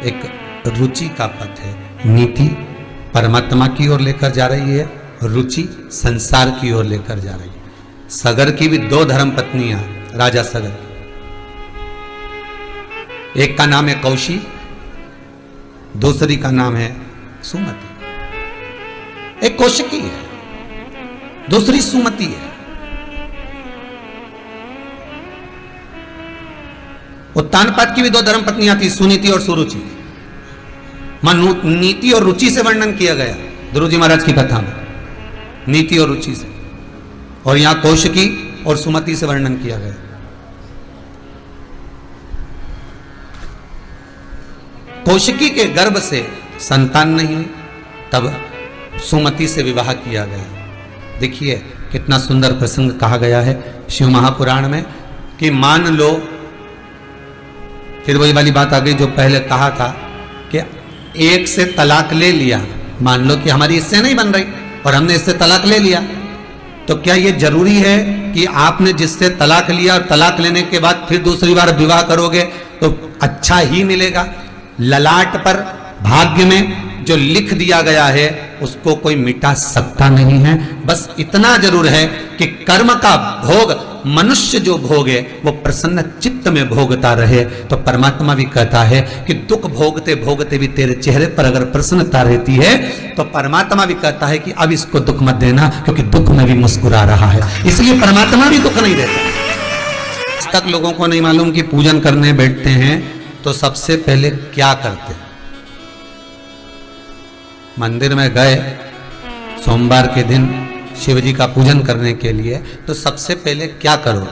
एक रुचि का पथ है। नीति परमात्मा की ओर लेकर जा रही है, रुचि संसार की ओर लेकर जा रही है। सगर की भी 2 धर्म पत्नियां, राजा सगर, एक का नाम है कौशी, दूसरी का नाम है सुमति। एक कौशिकी है, दूसरी सुमति है। उत्तानपाद की भी 2 धर्म पत्नियां थी, सुनीति और सुरुचि। नीति और रुचि से वर्णन किया गया ध्रुव जी महाराज की कथा में, नीति और रुचि से, और यहां कौशिकी और सुमति से वर्णन किया गया। कौशिकी के गर्भ से संतान नहीं हुई, तब सुमति से विवाह किया गया। देखिए कितना सुंदर प्रसंग कहा गया है शिव महापुराण में कि मान लो, फिर वही वाली बात आ गई जो पहले कहा था कि एक से तलाक ले लिया, मान लो कि हमारी इससे नहीं बन रही और हमने इससे तलाक ले लिया, तो क्या ये जरूरी है कि आपने जिससे तलाक लिया और तलाक लेने के बाद फिर दूसरी बार विवाह करोगे तो अच्छा ही मिलेगा? ललाट पर भाग्य में जो लिख दिया गया है उसको कोई मिटा सकता नहीं है। बस इतना जरूर है कि कर्म का भोग मनुष्य जो भोगे वो प्रसन्न चित्त में भोगता रहे। तो परमात्मा भी कहता है कि दुख भोगते भोगते भी तेरे चेहरे पर अगर प्रसन्नता रहती है तो परमात्मा भी कहता है कि अब इसको दुख मत देना, क्योंकि दुख में भी मुस्कुरा रहा है, इसलिए परमात्मा भी दुख नहीं देता। आज तक लोगों को नहीं मालूम कि पूजन करने बैठते हैं तो सबसे पहले क्या करते हैं। मंदिर में गए सोमवार के दिन शिव जी का पूजन करने के लिए, तो सबसे पहले क्या करो?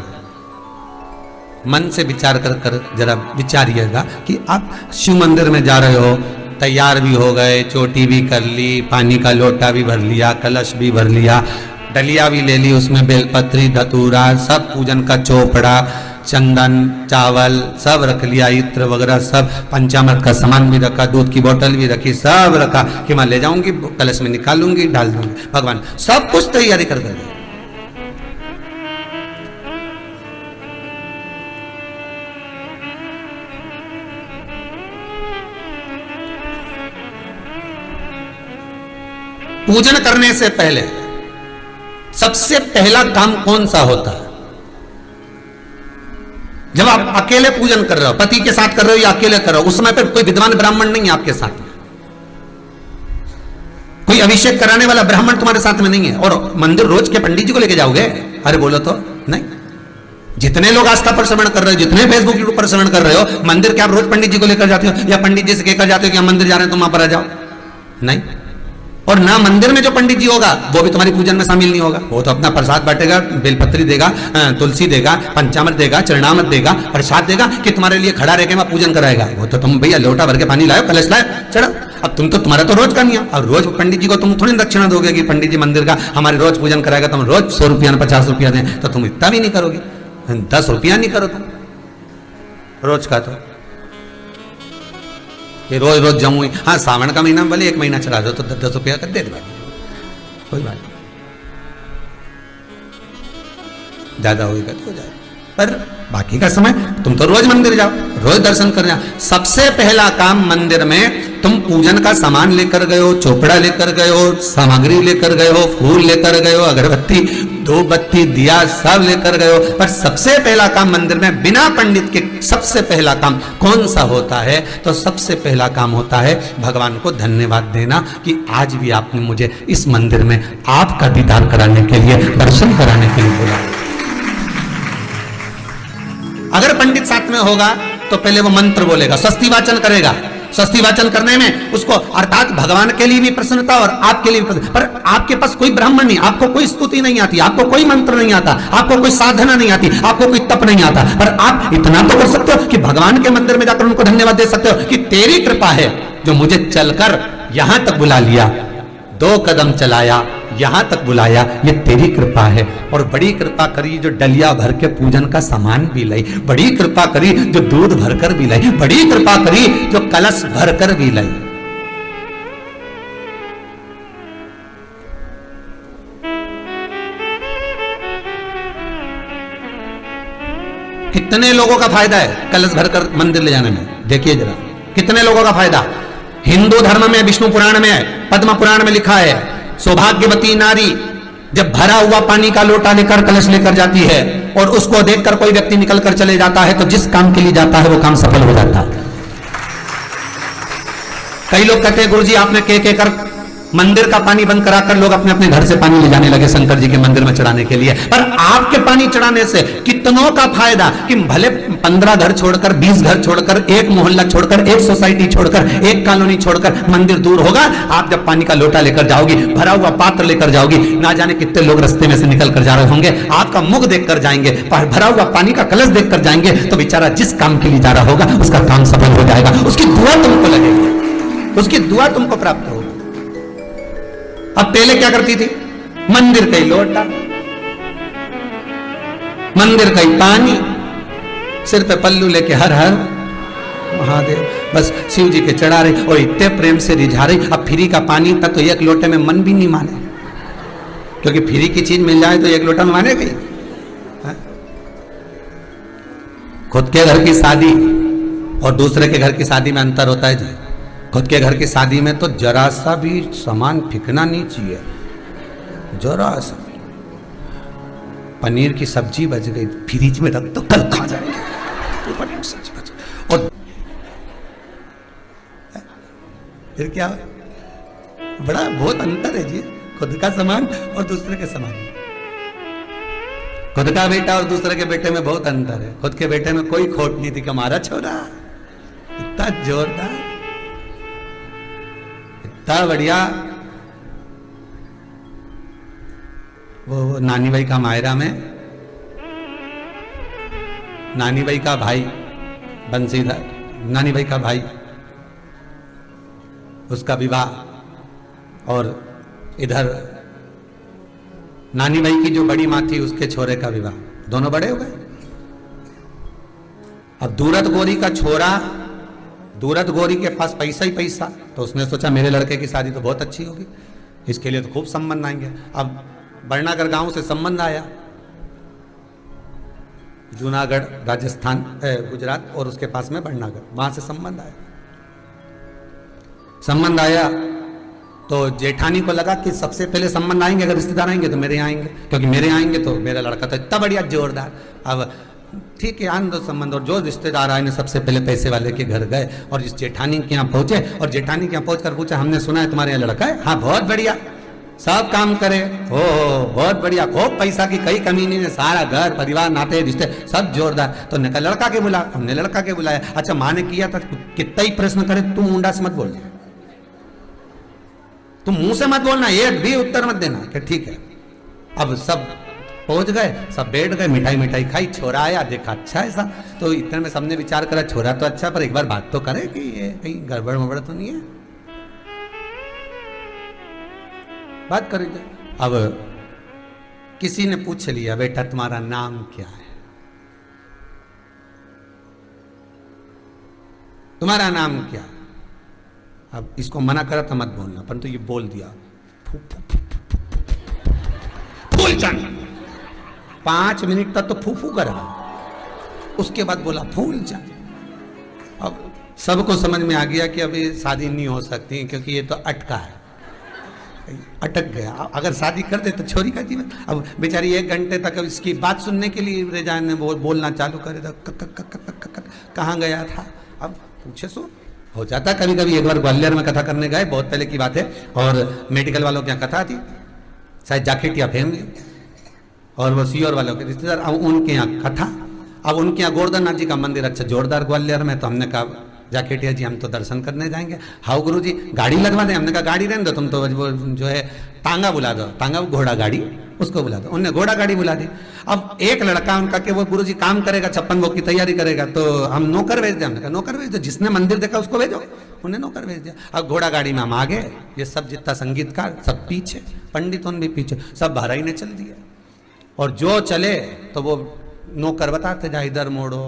मन से विचार कर जरा विचारिएगा कि आप शिव मंदिर में जा रहे हो, तैयार भी हो गए, चोटी भी कर ली, पानी का लोटा भी भर लिया, कलश भी भर लिया, डलिया भी ले ली, उसमें बेलपत्री धतूरा सब पूजन का चोपड़ा, चंदन चावल सब रख लिया, इत्र वगैरह सब, पंचामृत का सामान भी रखा, दूध की बोतल भी रखी, सब रखा कि मैं ले जाऊंगी, कलश में निकालूंगी, डाल दूंगी, भगवान सब कुछ तैयारी कर दे। पूजन करने से पहले सबसे पहला काम कौन सा होता है? जब आप अकेले पूजन कर रहे हो, पति के साथ कर रहे हो या अकेले कर रहे हो, उस समय पर कोई विद्वान ब्राह्मण नहीं है आपके साथ में, कोई अभिषेक कराने वाला ब्राह्मण तुम्हारे साथ में नहीं है। और मंदिर रोज के पंडित जी को लेके जाओगे? अरे बोलो तो नहीं। जितने लोग आस्था पर श्रवण कर रहे हो, जितने फेसबुक यूट्यूब पर श्रवण कर रहे हो, मंदिर क्या आप रोज पंडित जी को लेकर जाते हो या पंडित जी से कहकर जाते हो कि हम मंदिर जा रहे हैं तुम वहां पर आ जाओ? नहीं। और ना मंदिर में जो पंडित जी होगा वो भी तुम्हारी पूजन में शामिल नहीं होगा। वो तो अपना प्रसाद बांटेगा, बेलपत्री देगा, तुलसी देगा, पंचामृत देगा, चरणामृत देगा, प्रसाद देगा कि तुम्हारे लिए खड़ा रह के मैं पूजन कराएगा। वो तो तुम भैया लोटा भर के पानी लाओ, कलश लाओ, चढ़ो। अब तुम तो तुम्हारा तो रोज का नहीं है, और रोज पंडित जी को तुम थोड़ी दक्षिणा दोगे कि पंडित जी मंदिर का हमारे रोज पूजन कराएगा, तुम रोज 100 रुपया 50 रुपया दें, तो तुम इतना भी नहीं करोगे, 10 रुपया नहीं करो तुम रोज का। तो रोज रोज जमू, हाँ सावन का महीना बोले 1 महीना चला दो तो 10 रुपया कर दे दो, कोई बात नहीं, ज्यादा होगा तो हो जाए, पर बाकी का समय तुम तो रोज मंदिर जाओ, रोज दर्शन कर जाओ। सबसे पहला काम मंदिर में तुम पूजन का सामान लेकर गए हो, चोपड़ा लेकर गए हो, सामग्री लेकर गए हो, फूल लेकर गए हो, अगरबत्ती धूप बत्ती दिया सब लेकर गए हो, पर सबसे पहला काम मंदिर में बिना पंडित के सबसे पहला काम कौन सा होता है? तो सबसे पहला काम होता है भगवान को धन्यवाद देना कि आज भी आपने मुझे इस मंदिर में आपका दीदार कराने के लिए, दर्शन कराने के लिए बोला। अगर पंडित साथ में होगा तो पहले वो मंत्र बोलेगा, स्वस्ति वाचन करेगा। स्वस्ति वाचन करने में उसको अर्थात भगवान के लिए भी प्रसन्नता और आपके लिए भी प्रसन्नता। पर आपके पास कोई ब्राह्मण नहीं, आपको कोई स्तुति नहीं आती, आपको कोई मंत्र नहीं आता, आपको कोई साधना नहीं आती, आपको कोई तप नहीं आता, पर आप इतना तो कर सकते हो कि भगवान के मंदिर में जाकर उनको धन्यवाद दे सकते हो कि तेरी कृपा है जो मुझे चलकर यहां तक बुला लिया, 2 कदम चलाया, यहां तक बुलाया, ये तेरी कृपा है। और बड़ी कृपा करी जो डलिया भर के पूजन का सामान भी लाई, बड़ी कृपा करी जो दूध भरकर भी लाई, बड़ी कृपा करी जो कलश भरकर भी लाई। कितने लोगों का फायदा है कलश भरकर मंदिर ले जाने में, देखिए जरा। कितने लोगों का फायदा? हिंदू धर्म में विष्णु पुराण में, पद्म पुराण में लिखा है, सौभाग्यवती नारी जब भरा हुआ पानी का लोटा लेकर कलश लेकर जाती है और उसको देखकर कोई व्यक्ति निकल कर चले जाता है तो जिस काम के लिए जाता है वो काम सफल हो जाता है। कई लोग कहते हैं गुरुजी आपने कह कर मंदिर का पानी बंद कराकर लोग अपने अपने घर से पानी ले जाने लगे शंकर जी के मंदिर में चढ़ाने के लिए। पर आपके पानी चढ़ाने से कितनों का फायदा कि भले 15 घर छोड़कर, 20 घर छोड़कर, एक मोहल्ला छोड़कर, एक सोसाइटी छोड़कर, एक कॉलोनी छोड़कर मंदिर दूर होगा। आप जब पानी का लोटा लेकर जाओगी, भरा हुआ पात्र लेकर जाओगी, ना जाने कितने लोग रास्ते में से निकल कर जा रहे होंगे, आपका मुख देखकर जाएंगे, भरा हुआ पानी का कलश देखकर जाएंगे, तो बेचारा जिस काम के लिए जा रहा होगा उसका काम सफल हो जाएगा। उसकी दुआ तुमको लगेगी, उसकी दुआ तुमको प्राप्त होगी। अब पहले क्या करती थी? मंदिर का ही लोटा, मंदिर का ही पानी, सिर पे पल्लू लेके हर हर महादेव, बस शिव जी के चढ़ा रही और इतने प्रेम से रिझा रही। अब फ्री का पानी था तो एक लोटे में मन भी नहीं माने, क्योंकि फ्री की चीज मिल जाए तो एक लोटा में माने गई। खुद के घर की शादी और दूसरे के घर की शादी में अंतर होता है जी। खुद के घर की शादी में तो जरा सा भी सामान फेंकना नहीं चाहिए, जरा सा। पनीर की सब्जी बच गई, फ्रिज में रख दो, कल खा जाएंगे। तो पनीर की सब्जी बच गई और फिर क्या? बड़ा बहुत अंतर है जी, खुद का सामान और दूसरे के सामान। खुद का बेटा और दूसरे के बेटे में बहुत अंतर है। खुद के बेटे में कोई खोट नहीं थी कि हमारा छोरा इतना जोरदार, इतना बढ़िया। वो नानी भाई का मायरा में, नानी भाई का भाई बंसीधर, नानी भाई का भाई, उसका विवाह, और इधर नानी भाई की जो बड़ी माँ थी उसके छोरे का विवाह, दोनों बड़े हो गए। अब दूरत गोरी का छोरा, दूरत गोरी के पास पैसा ही पैसा, तो उसने सोचा मेरे लड़के की शादी तो बहुत अच्छी होगी, इसके लिए तो खूब संबंध आएंगे। अब बरनागर गांव से संबंध आया, जूनागढ़ राजस्थान गुजरात और उसके पास में बरनागर, वहां से संबंध आया। संबंध आया तो जेठानी को लगा कि सबसे पहले संबंध आएंगे, अगर रिश्तेदार आएंगे तो मेरे यहाँ आएंगे, क्योंकि मेरे यहाँ आएंगे तो मेरा लड़का तो इतना बढ़िया जोरदार। अब ठीक है, आन दो संबंध। और जो रिश्तेदार आए ने सबसे पहले पैसे वाले के घर गए और इस जेठानी के यहाँ पहुंचे, और जेठानी के यहाँ पहुंचकर पूछा हमने सुना है तुम्हारे यहाँ लड़का है? हाँ बहुत बढ़िया, सब काम करे, हो बहुत बढ़िया, खूब पैसा की कई कमी नहीं है, सारा घर परिवार नाते रिश्ते सब जोरदार। तो ने कहा लड़का के बुला, हमने लड़का के बुलाया। अच्छा माँ ने किया था, कितना ही प्रश्न करे तू मुंडा से मत बोल, तुम मुंह से मत बोलना, एक भी उत्तर मत देना कि ठीक है। अब सब पहुंच गए, सब बैठ गए, मिठाई मिठाई खाई, छोरा आया, देखा अच्छा ऐसा, तो इतने में सबने विचार करा छोरा तो अच्छा, पर एक बार बात तो करे कि ये कहीं गड़बड़ मबड़ तो नहीं है, बात करेंगे। अब किसी ने पूछ लिया बेटा तुम्हारा नाम क्या है, तुम्हारा नाम क्या? अब इसको मना करा था मत बोलना, परंतु ये बोल दिया फूलचंद। 5 मिनट तक तो फूफू करा, उसके बाद बोला फूलचंद। अब सबको समझ में आ गया कि अभी शादी नहीं हो सकती, क्योंकि ये तो अटका है, अटक गया। अगर शादी कर दे तो छोरी का जीवन। अब बेचारी 1 घंटे तक अब इसकी बात सुनने के लिए रेजान ने बोलना चालू करे था, कहाँ गया था। अब पूछे सो हो जाता कभी कभी। एक बार ग्वालियर में कथा करने गए, बहुत पहले की बात है, और मेडिकल वालों के यहाँ कथा थी, शायद जाकेटिया फैमिली, और वो सीओर वालों के रिश्तेदार, अब उनके यहाँ कथा। अब उनके यहाँ गोवर्धन जी का मंदिर अच्छा जोरदार ग्वालियर में, तो हमने कहा जाकेटिया जी हम तो दर्शन करने जाएंगे। हाउ गुरु जी गाड़ी लगवा दें? हमने कहा गाड़ी रहने दो, तुम तो वो जो है तांगा बुला दो, तांगा घोड़ा गाड़ी उसको बुला दो। उन्होंने घोड़ा गाड़ी बुला दी। अब एक लड़का उनका कि वो गुरु जी काम करेगा, 56 भोग की तैयारी करेगा, तो हम नौकर भेज दें? हमने कहा नौकर भेज दो, जिसने मंदिर देखा उसको भेजो। उन्हें नौकर भेज दिया। अब घोड़ा गाड़ी में हम आगे, ये सब जितना संगीतकार सब पीछे, पंडित उन भी पीछे, सब भाराई ने चल दिया। और जो चले तो वो नौकर बताते जा इधर मोड़ो,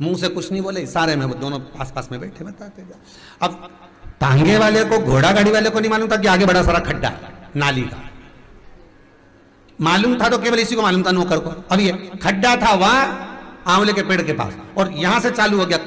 मुंह से कुछ नहीं बोले, इशारे में वो दोनों आस पास में बैठे बताते जा। अब टांगे वाले को, घोड़ा गाड़ी वाले को नहीं मालूम था कि आगे बड़ा सारा खड्डा है नाली का, मालूम था तो केवल इसी को मालूम था नौकर को। अब ये खड्डा था वहां आंवले के पेड़ के पास, और यहां से चालू हो गया